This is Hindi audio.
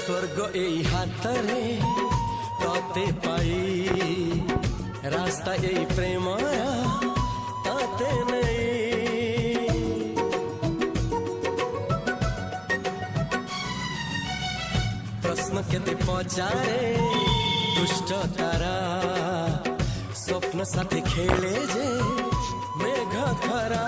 स्वर्ग এই হাতরে তাতে পাই রাস্তা এই প্রেম তাতে নেই प्रश्न केते पचारे दुष्ट तारा स्वप्न साथे खेले जे मेघ खरा